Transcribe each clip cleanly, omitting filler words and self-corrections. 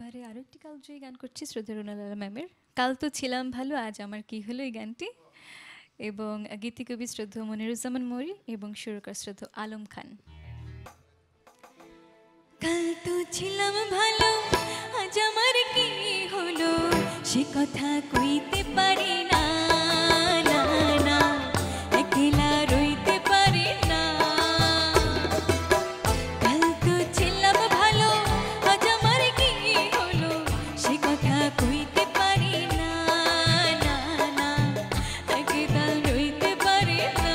এবারে আরও একটি কালজয়ী গান করছি শ্রদ্ধা রুনালালা ম্যামের কাল তো ছিলাম ভালো আজ আমার কি হলো এই গানটি এবং গীতিকবি শ্রদ্ধা মনিরুজ্জামান মৌরি এবং সুরকার শ্রদ্ধা আলম খান। কাল তো ছিলাম ভালো আজ আমার কি হলো সে কথা কইতে পারি না, না না একলা রইতে পারি না। কাল তো ছিলাম ভালো আজ আমার কি হলো সে কথা কইতে পারি না, না না একলা রইতে পারি না।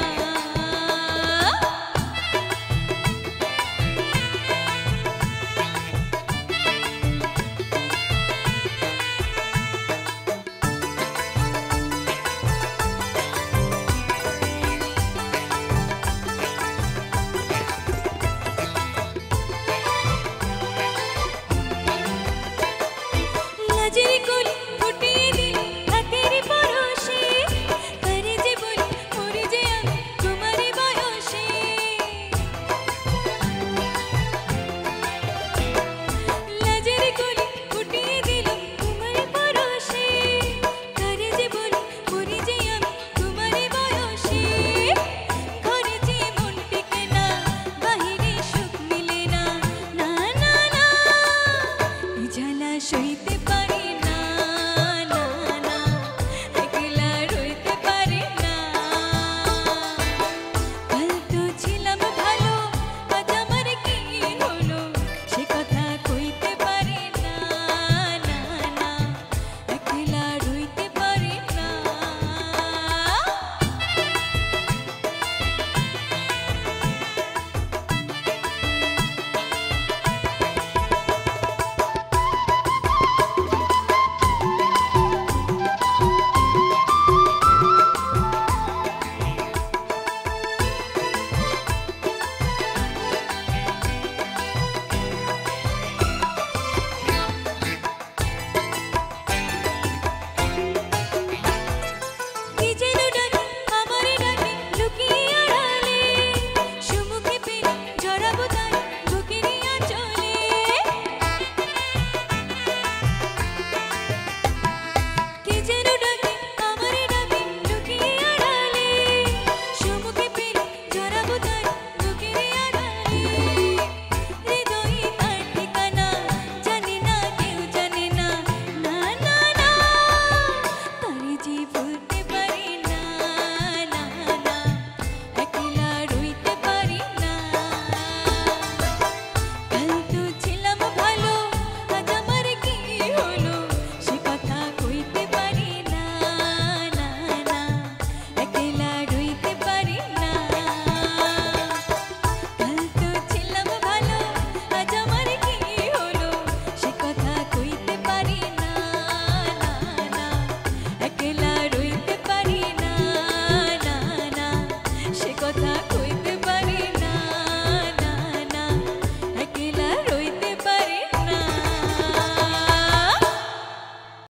সইতে